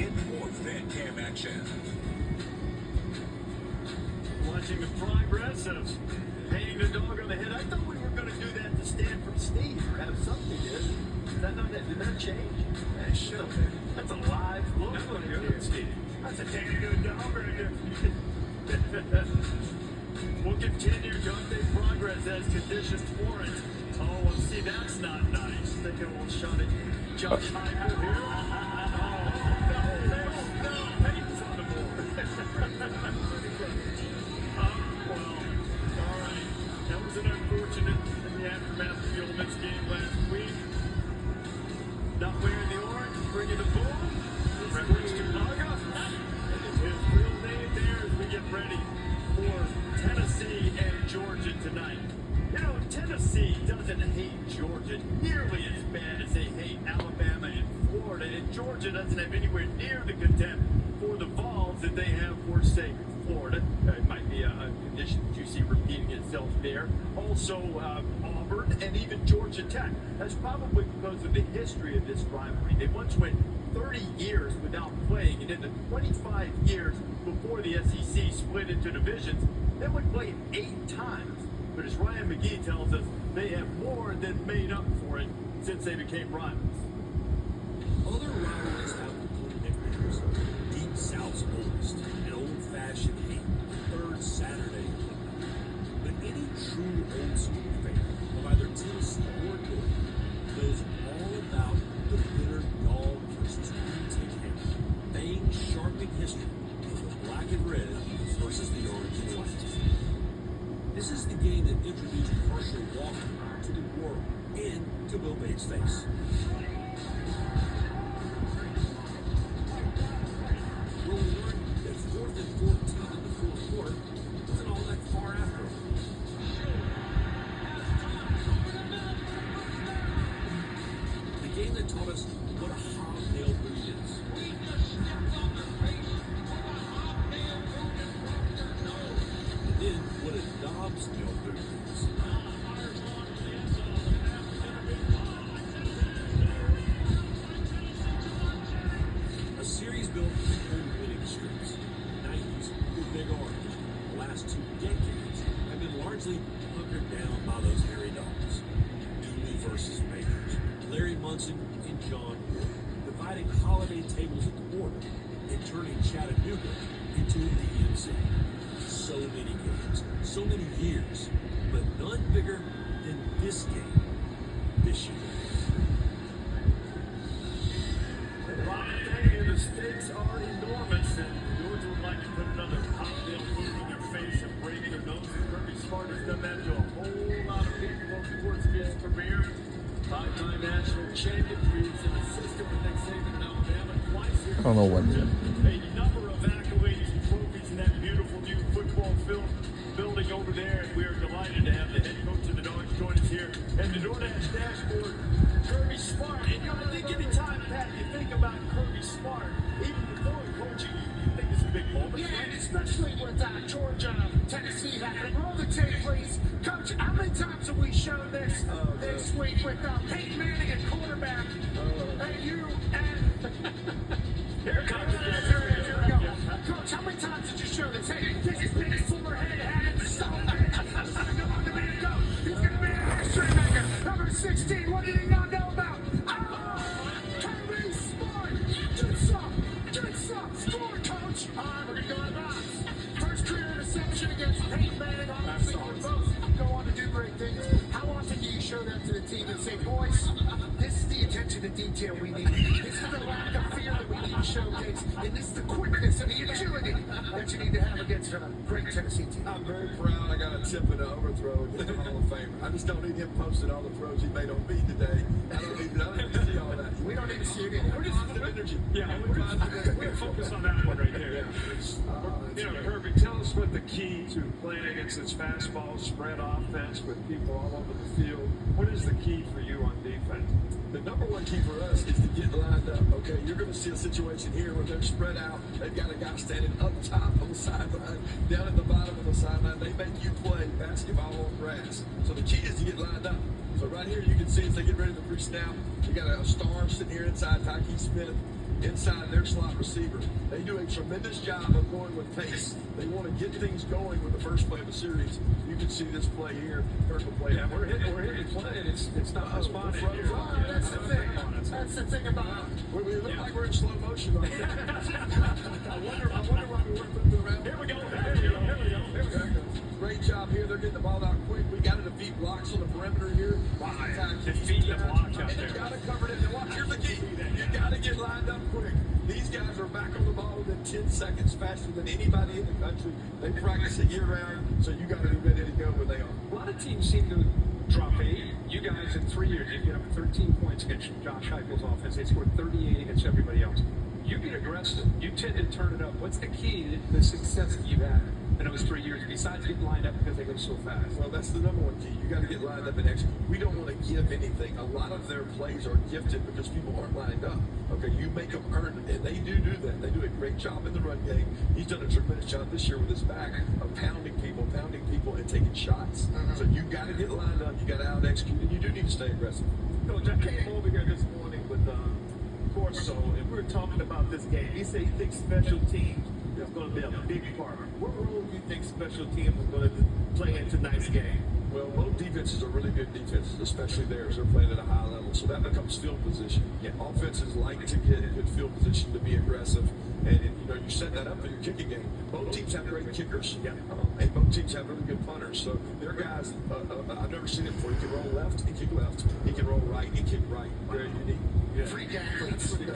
get more fan cam action. Watching the progress of hanging the dog on the head. I thought we were going to do that to Stanford State or have something there. Did that change? That should have been. That's a live look. That's what you're seeing. That's a damn good dog right there. We'll continue Dante progress as conditions warrant. Oh, see, that's not nice. Taking a little shot at Josh Heupel here. Oh, no, Peyton's on the board. Well, all right. That was an unfortunate in the aftermath of the Ole Miss game last week. Not wearing the orange, bringing the ball. Reference to Naga. His real name there as we get ready for Tennessee and Georgia tonight. You know, Tennessee doesn't hate Georgia nearly as bad as they hate Alabama and Florida, and Georgia doesn't have anywhere near the contempt for the Vols that they have for, say, Florida. It might be a condition that you see repeating itself there. Also, Auburn and even Georgia Tech. That's probably because of the history of this rivalry. They once went 30 years without playing, and in the 25 years before the SEC split into divisions, they would play 8 times. But as Ryan McGee tells us, they have more than made up for it since they became rivals. Other rivalries have included nicknames. Deep South's oldest, an old-fashioned hate, third Saturday of the month. But any true old-school fan of either Tennessee or Georgia knows all about the bitter dog versus green-tick hate. Famed sharpening history of the black and red versus the orange and white. This is the game that introduced Herschel Walker to the world and to Bill Bates' face. We'll learn that 4th and 14 in the fourth quarter wasn't all that far after all. The game that taught us what a hobnail breed is. And then what a Dobbs nail boot is. A series built on winning streaks. The 90s were big arms. The last 2 decades have been largely hunkered down by those hairy dogs. Dooley versus Majors, Larry Munson and John Wood, dividing holiday tables at the border and turning Chattanooga into a DMC. So many games, so many years, but none bigger than this game this year. The stakes are enormous, and Georgia would like to put another hobnail boot in their face and breaking their nose. Kirby Smart has done that to a whole lot of people over the course of his career. 5-time national champion, he's an assistant with Nick Saban in Alabama twice. I don't know what. A number of accolades and trophies in that beautiful new football building over there, and we are delighted to have the head coach of the Dogs join us here and the DoorDash dashboard, Kirby Smart. And you know, I think anytime, Pat, you think about Kirby Smart, even before coaching, you think it's a big moment. Yeah, and especially with Georgia, Tennessee happening. Roll the tape, please. Coach, how many times have we shown this this week with Peyton Manning at quarterback? And you and... Here comes Here we go. Coach, how many times did you show this? Hey, this is Big Silver Head, so on the man go. He's going to be an extra maker. Number 16, what did he not know about? Kirby Smart. Get some. Score, Coach. All right, we're going to go to box. First career interception against Peyton Manning. Obviously, we both go on to do great things. How often do you show that to the team and say, boys, this is the attention to detail we need. This is the lack of fear that we need to showcase. And this is the quickness and the agility that you need to have against a great Tennessee team. I'm very proud I got a tip and an overthrow in the Hall of Famer. I just don't need him posting all the throws he made on me today. I don't need to see all that. We don't need to see it either. We're just Energy. Yeah, we're focused on that one right there. You know, Kirby, tell us what the key to playing against this fastball spread offense with people all over the field. What is the key for you on defense? The number one key for us is to get lined up. Okay, you're going to see a situation here where they're spread out. They've got a guy standing up top on the sideline, down at the bottom of the sideline. They make you play basketball on grass. So the key is to get lined up. So right here, you can see as they get ready to pre-snap, you got a star sitting here inside Tyke Smith. inside their slot receiver. They do a tremendous job of going with pace. They want to get things going with the first play of the series. You can see this play here. Kirk will play. Yeah, we're hitting play, and it's not responding here. That's the thing. That's the thing about it. We look like we're in slow motion right now. I wonder why we weren't flipping around. Here we go. Here we go. Great job here. They're getting the ball out quick. We got to defeat blocks on the perimeter here. Defeat the blocks out and there. you got to cover it. And watch, here's the key. You got to get lined up quick. These guys are back on the ball within 10 seconds faster than anybody in the country. They practice it year round, so you got to be ready to go when they are. A lot of teams seem to drop 8. You guys in 3 years, you get up 13 points against Josh Heupel's offense. They scored 38 against everybody else. You get aggressive. You tend to turn it up. What's the key to the success that you've had in those 3 years, besides getting lined up because they go so fast? Well, that's the number one key. You got to get lined up and execute. We don't want to give anything. A lot of their plays are gifted because people aren't lined up. Okay, you make them earn it, and they do that. They do a great job in the run game. He's done a tremendous job this year with his back of pounding people, and taking shots. So you got to get lined up. You got to out execute, and you do need to stay aggressive. Coach, I came over here this morning with Corso, and we were talking about this game. He said he thinks special teams is going to be a big part. What role do you think special teams is going to play in tonight's game? Well, both defenses are really good defenses, especially theirs. They're playing at a high level, so that becomes field position. Yeah. Offenses like to get in good field position to be aggressive, and you set that up for your kicking game. Both teams have great kickers, and both teams have really good punters. So their guys, I've never seen it before. He can roll left, he kick left. He can roll right, he kick right. Very unique. Yeah. Freak athletes. But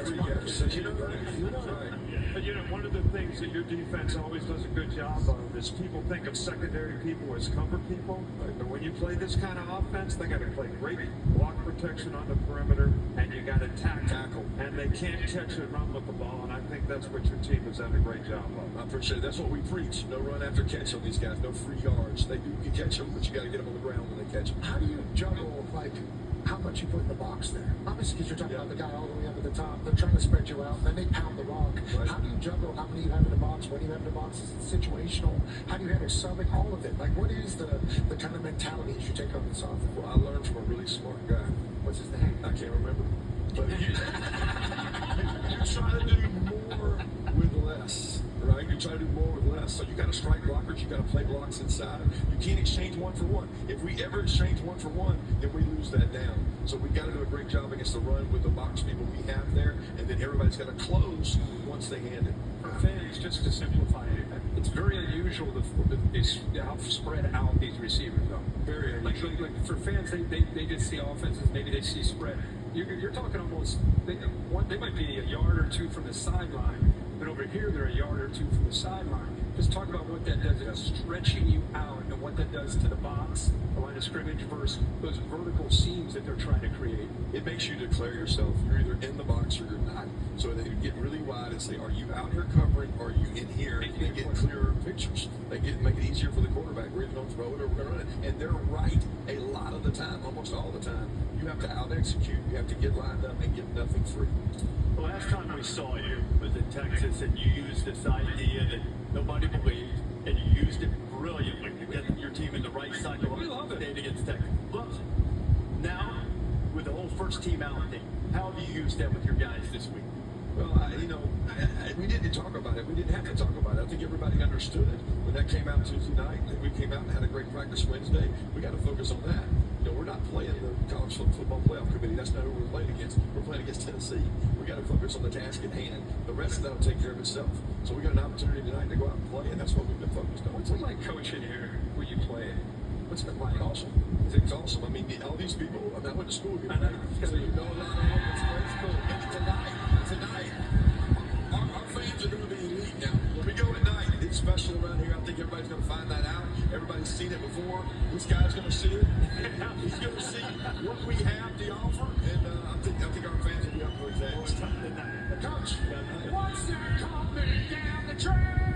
one of the things that your defense always does a good job of is people think of secondary people as cover people. But when you play this kind of offense, they got to play great block protection on the perimeter, and you got to tackle. And they can't catch and run with the ball, and I think that's what your team has done a great job of. I appreciate it. That's what we preach. No run after catch on these guys. No free yards. You can catch them, but you got to get them on the ground when they catch them. How do you juggle, how much you put in the box there? Obviously, because you're talking about the guy all the way up at the top. They're trying to spread you out, and then they pound the rock. Right. How do you juggle how many you have in the box, when you have in the box? Is it situational? How do you handle subbing? All of it. What is the kind of mentality you should take on this offense? Well, I learned from a really smart guy. What's his name? I can't remember. But you try to do more with less. Right? You try to do more with less. So you got to strike blockers. You got to play blocks inside. You can't exchange 1 for 1. If we ever exchange 1 for 1, then we lose that down. So we got to do a great job against the run with the box people we have there, and then everybody's got to close once they hand it. For fans, just to simplify it, it's very unusual how spread out these receivers are. Very unusual. Like for fans, they just see offenses, maybe they see spread. You're talking almost, they might be a yard or two from the sideline, but over here they're a yard or two from the sideline. Just talk about what that does. It's stretching you out, and what that does to the box, the line of scrimmage, versus those vertical seams that they're trying to create. It makes you declare yourself. You're either in the box or you're not. So they get really wide and say, are you out here covering, or are you in here? And they get clearer pictures. They make it easier for the quarterback. We're either going to throw it or we're going to run it. And they're right a lot of the time, almost all the time. You have to out-execute. You have to get lined up and get nothing free. The last time we saw you was in Texas, and you used this idea that nobody believed, and you used it brilliantly to get your team in the right cycle. We love it. Against Texas. Loves it. Now, with the whole first team out thing, how have you used that with your guys this week? Well, we didn't talk about it. We didn't have to talk about it. I think everybody understood it. When that came out Tuesday night, and we came out and had a great practice Wednesday, we got to focus on that. We're not playing the college football playoff committee. That's not who we're playing against. We're playing against Tennessee. We got to focus on the task at hand. The rest of that will take care of itself. So we got an opportunity tonight to go out and play, and that's what we've been focused on. What's it like coaching here where you play? What's it like? Awesome. It's awesome. I mean, all these people, I went to school here. I know. So you know a lot of them. It's cool. And tonight, our fans are going to be elite now. When we go tonight, it's special around here. I think everybody's going to find that out. Everybody's seen it before. This guy's going to see it. He's going to see what we have to offer. And I think our fans will be up for that. Coach, what's that coming down the track?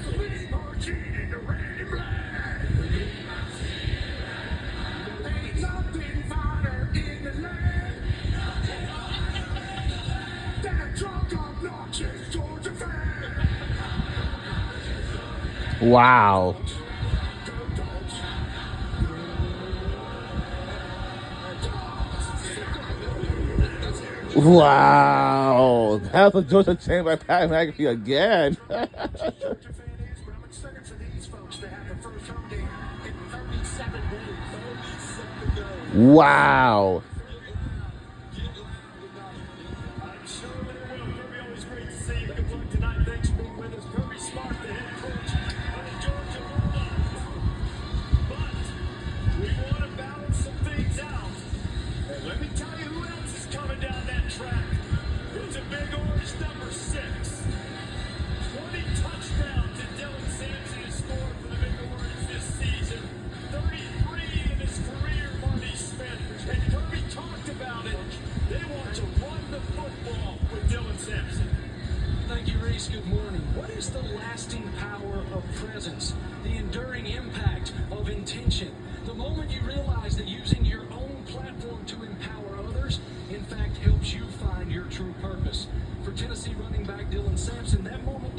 It's marching in the red and black. Ain't nothing finer in the land than a drunk, obnoxious Georgia fan. Wow. That's Wow. That's a Georgia chant by Pat McAfee again. Georgia fan is, but I'm excited for these folks to have the first home game in 37 days. 37 days. Wow. I'm sure they will. Kirby, always great to see you. Good luck tonight. Thanks for being with us. Kirby Smart, the head coach of the Georgia Bulldogs. But we want to balance some things out. And let me tell you who else is coming down that track. It's a big orange number 6. 20 touchdowns that Dylan Sampson has scored for the Big Orange this season. 33 in his career, Marty Smith. And Kirby talked about it. They want to run the football with Dylan Sampson. Thank you, Reese. Good morning. What is the lasting power of presence? The enduring impact of intention? The moment you realize that using your own platform to empower others, in fact, helps you find your true purpose. For Tennessee running back Dylan Sampson, that moment